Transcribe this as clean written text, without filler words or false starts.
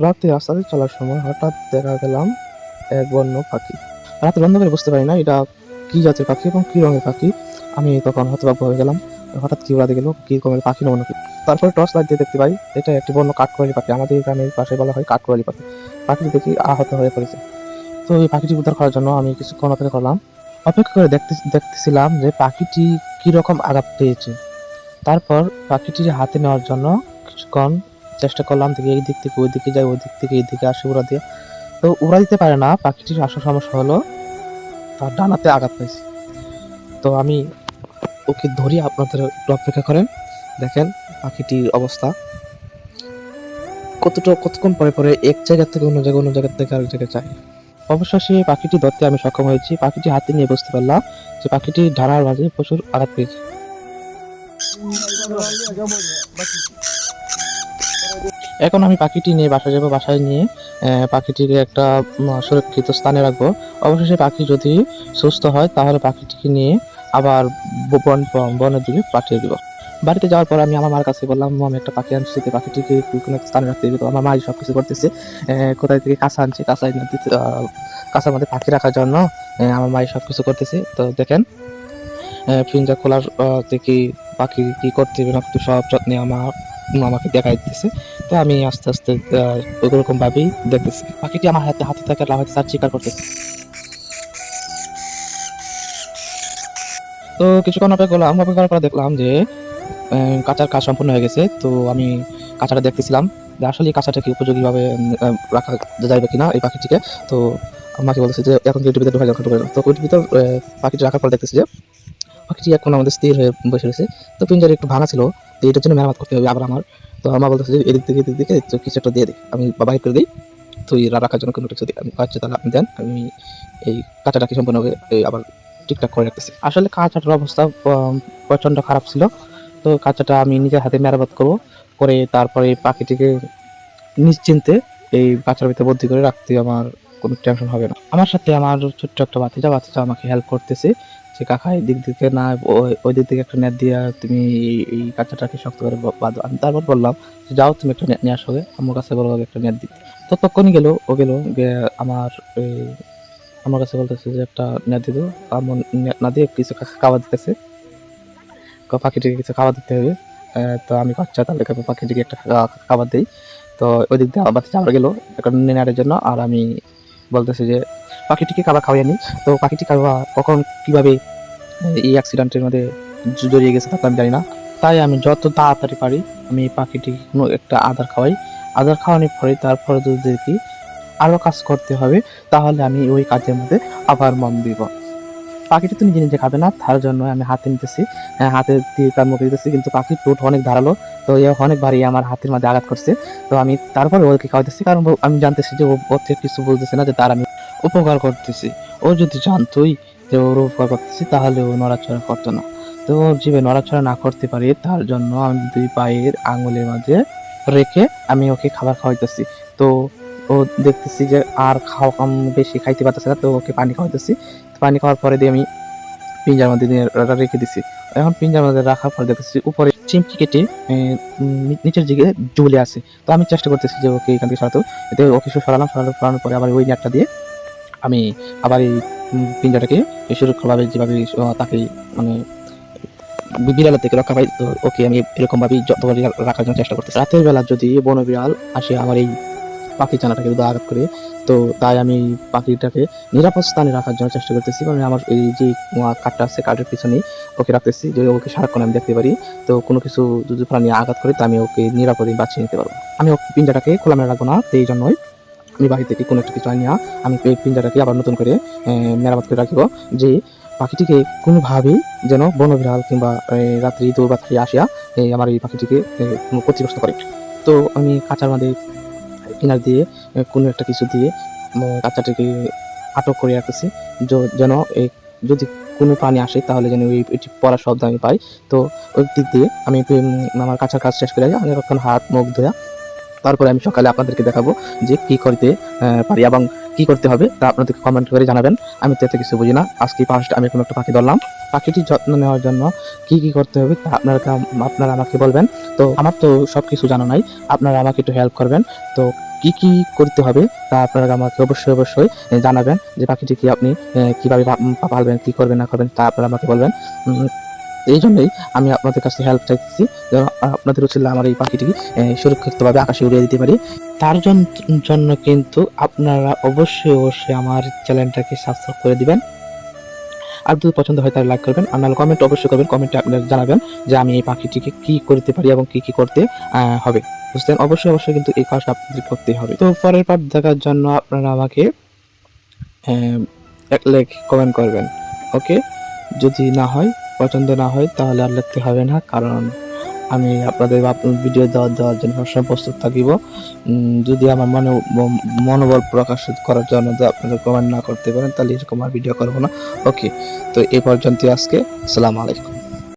রাতে রাস্তাতে চলার সময় হঠাৎ দেখা গেলাম এক বন্য পাখি। রাতের অন্ধকারে বুঝতে পারি না এটা কি জাতের পাখি এবং কি রঙের পাখি। আমি তখন হতবাক হয়ে গেলাম। হঠাৎ কি উড়াতে গেল, কি রকমের পাখি না অন্য কি। তারপরে টর্চ লাইট দিয়ে দেখতে পাই এটা একটি বন্য কাঠকোয়ালি পাখি। আমাদের গ্রামের পাশে বলা হয় কাঠকোয়ালি পাখি। পাখিটি দেখি আহত হয়ে পড়েছে। তো এই পাখিটি উদ্ধার করার জন্য আমি কিছুক্ষণ অপেক্ষা করলাম। অপেক্ষা করে দেখতেছিলাম যে পাখিটি কি রকম আঘাত পেয়েছে। তারপর পাখিটির হাতে নেওয়ার জন্য কিছুক্ষণ চেষ্টা করলাম, দেখি এই দিক থেকে ওই দিকে যায়, ওই দিক থেকে এই দিকে আসে উড়া দিয়ে। তো উড়া দিতে পারে না। পাখিটির আসল সমস্যা হলো তার ডানাতে আঘাত পাইছে। তো আমি ওকে ধরি, আপনাদের একটু অপেক্ষা করেন, দেখেন পাখিটির অবস্থা কতক্ষণ পরে পরে এক জায়গা থেকে অন্য জায়গায়, অন্য জায়গা থেকে আরেক জায়গায় যায়। অবশেষে পাখিটি ধরতে আমি সক্ষম হয়েছি। পাখিটি হাতে নিয়ে বুঝতে পারলাম যে পাখিটির ডানার মাঝে প্রচুর আঘাত পেয়েছে। এখন আমি পাখিটি নিয়ে বাসায় যাব। বাসায় নিয়ে পাখিটিকে একটা সুরক্ষিত স্থানে রাখবো। অবশেষে পাখি যদি সুস্থ হয় তাহলে পাখিটিকে নিয়ে আবার বনের দিকে পাঠিয়ে দিব। বাড়িতে যাওয়ার পর আমি আমার মার কাছে বললাম, আমি একটা পাখি আনছি, পাখিটিকে কোনো একটা স্থানে রাখতে হবে। তো আমার মাই সবকিছু করতেছে। কোথায় থেকে কাঁচা আনছে, কাঁচার মধ্যে পাখি রাখার জন্য আমার মাই সবকিছু করতেছে। তো দেখেন পিঞ্জা খোলার থেকে পাখি কি করতে হবে না করতে সব যত্নে আমাকে দেখাই দিতেছে। তো আমি আস্তে আস্তে ওইরকম ভাবেই দেখতেছি। পাখিটি আমার হাতে হাতে থাকে, লাফাইতে তার শিকার করতেছে। তো কিছুক্ষণ অপেক্ষা করলাম। অপেক্ষা করার পর দেখলাম যে কাঁচার কাজ সম্পূর্ণ হয়ে গেছে। তো আমি কাঁচাটা দেখতেছিলাম যে আসলে এই কাঁচাটাকে উপযোগীভাবে রাখা যাবে কিনা এই পাখিটিকে। তো আমাকে বলেছে যে এখন ওইটির ভিতরে ঢোকা যাবে। তো ওইটির ভিতর পাখিটি রাখার পর দেখতেছি যে পাখিটি এখন আমাদের স্থির হয়ে বসে রয়েছে। তো পিঞ্জারে একটু ভাঙা ছিল, তো এটার জন্য মেরামত করতে হবে আবার আমার। তো আমার বলতেছে যে এদিক দিকে তো কিছু একটা দিয়ে দিই, আমি বাহির করে দিই। তো এরা রাখার জন্য কোনো কিছু দিই আমি, আচ্ছা তাহলে আপনি দেন, আমি এই কাঁচাটাকে সম্পূর্ণভাবে আবার ঠিকঠাক করে রাখতেছি। আসলে কাঁচাটার অবস্থা প্রচণ্ড খারাপ ছিল। তো কাঁচাটা আমি নিজের হাতে মেরামত করবো, করে তারপরে পাখিটিকে নিশ্চিন্তে এই বাচ্চার ভিতরে বন্দি করে রাখতে আমার কোনো টেনশন হবে না। আমার সাথে আমার ছোট্ট একটা বাচ্চা আমাকে হেল্প করতেছে যে কাকা এই দিক থেকে না ওই দিক থেকে একটা নেট দিয়ে তুমি এই কাঁচাটাকে শক্ত করে বাঁধো। আমি তারপর বললাম যে যাও তুমি একটা নেট নিয়ে আসো, আমার কাছে বলো একটা নেট দিতে। ততক্ষণই গেল গিয়ে আমার আমার কাছে বলতেছে যে একটা নেট দিত। আমার নেট না দিয়ে কিছু খাবার দিতেছে, পাখিটিকে কিছু খাবার দিতে হবে। তো আমি বাচ্চা তাহলে পাখিটিকে একটা খাবার দিই। তো ওই দিক দিয়ে আমার বাচ্চা আবার গেলো একটা নেনারের জন্য, আর আমি বলতেছি যে পাখিটিকে খাবার খাওয়াই নি। তো পাখিটি কখন কিভাবে এই অ্যাক্সিডেন্টের মধ্যে জড়িয়ে গেছে তা তো আমি জানি না। তাই আমি যত তাড়াতাড়ি পারি আমি পাখিটিকে কোনো একটা আদার খাওয়াই। আদার খাওয়ানোর পরে তারপরে যদি দেখি আরও কাজ করতে হবে তাহলে আমি ওই কাজের মধ্যে আবার মন দিব। পাখিটি তো নিজে নিজে খাবে না, তার জন্য আমি হাতে নিতেছি, হাতে দিয়ে তার মুখে দিতেছি। কিন্তু পাখির ঠোঁট অনেক ধারালো, তো অনেক ভারী আমার হাতের মধ্যে আঘাত করছে। তো আমি তারপরে ওকে খাওয়াইতেছি, কারণ আমি জানতেছি যে ওর থেকে কিছু বলতেছে না, যে তার আমি উপকার করতেছি। ও যদি জানতোই যে ওর উপকার করতেছি তাহলে ও নড়াচড়া করতো না। তো ওর জীবে নড়াচড়া না করতে পারি তার জন্য আমি দুই পায়ের আঙুলের মাঝে রেখে আমি ওকে খাবার খাওয়াইতেছি। তো ও দেখতেছি যে আর বেশি খাইতে পারতেছে না, তো ওকে পানি খাওয়াইতেছি। পানি খাওয়ার পরে দিয়ে আমি পিঞ্জার মধ্যে দিয়ে রেখে দিছি। এখন পিঞ্জার মধ্যে রাখার পর দেখতেছি উপরে চিমটি কেটে নিচের দিকে ঝুলে আছে। তো আমি চেষ্টা করতেছি যে ওকে এখান থেকে সরাতে। এতে ওকে সরানোর পরে আবার ওই নেটটা দিয়ে আমি আবার এই পিঞ্জাটাকে সুরক্ষাভাবে যেভাবে তাকে মানে বিড়ালের থেকে রক্ষা পাই, তো ওকে আমি এরকম ভাবেই যতবার রাখার জন্য চেষ্টা করতেছি। রাতের বেলা যদি বন বিড়াল আসে আমার এই পাখির ছানাটাকে যদি আঘাত করে, তো তাই আমি পাখিটাকে নিরাপদ স্থানে রাখার জন্য চেষ্টা করতেছি। কারণ আমার এই যে কাঠটা আছে, কাঠের পিছনেই ওকে রাখতেছি, যে ওকে সারাক্ষণ আমি দেখতে পারি। তো কোনো কিছু যদি প্রাণী আঘাত করে, তা আমি ওকে নিরাপদে বাঁচিয়ে নিতে পারবো। আমি পিঞ্জাটাকে খোলামেলা রাখবো না, তো এই জন্যই আমি বাড়ি থেকে কোনো একটা কিছু আনিয়া আমি এই পিঞ্জাটাকে আবার নতুন করে মেরামত করে রাখিব, যে পাখিটিকে কোনোভাবেই যেন বনবিড়াল কিংবা রাত্রি দৌড়াত্রি আসিয়া আমার এই পাখিটিকে কোনো ক্ষতিগ্রস্ত করে। তো আমি কাঁচার মধ্যে কিনার দিয়ে কোনো একটা কিছু দিয়ে বাচ্চাটাকে আটক করে রাখতেছি, যেন যদি কোনো প্রাণী আসে তাহলে যেন এটি পড়ার শব্দ আমি পাই। তো ওই দিক দিয়ে আমি আমার কাঁচার কাজ শেষ করে আমি এখন হাত মুখ ধোয়া, তারপরে আমি সকালে আপনাদেরকে দেখাবো যে কি করতে পারি এবং কি করতে হবে, তা আপনাদেরকে কমেন্ট করে জানাবেন। আমি তো এতে কিছু বুঝি না। আজকে ফার্স্ট আমি কোনো একটা পাখি ধরলাম। পাখিটির যত্ন নেওয়ার জন্য কি কি করতে হবে তা আপনারা আমাকে বলবেন। তো আমার তো সব কিছু জানা নাই, আপনারা আমাকে একটু হেল্প করবেন। তো কি কি করতে হবে তা আপনারা আমাকে অবশ্যই জানাবেন, যে পাখিটিকে আপনি কিভাবে পালবেন, কি করবেন না করবেন তা আপনারা আমাকে বলবেন। এই জন্যই আমি আপনাদের কাছে হেল্প চাইতেছি, যেন আপনাদের উচিত আমার এই পাখিটিকে সুরক্ষিতভাবে আকাশে উড়িয়ে দিতে পারি। তার জন্য কিন্তু আপনারা অবশ্যই আমার চ্যানেলটাকে সাবস্ক্রাইব করে দিবেন। আর যদি পছন্দ হয় তাহলে লাইক করবেন, আর নাহলে কমেন্ট অবশ্যই করবেন। কমেন্টে আপনারা জানাবেন যে আমি এই পাখিটিকে কি করতে পারি এবং কি করতে হবে, বুঝলেন? অবশ্যই কিন্তু এই কাজটা আপনাদের করতেই হবে। তো পরের পার্ট দেখার জন্য আপনারা আমাকে এক লাইক কমেন্ট করবেন, ওকে? যদি না হয়, পছন্দ না হয় তাহলে আর লিখতে হবে না, কারণ আমি আপনাদের ভিডিও দেওয়ার জন্য সবসময় প্রস্তুত থাকিব। যদি আমার মনোবল প্রকাশ করার জন্য যদি আপনারা কমেন্ট না করতে পারেন তাহলে এরকম আর ভিডিও করবো না, ওকে? তো এই পর্যন্ত আজকে, আসসালামু আলাইকুম।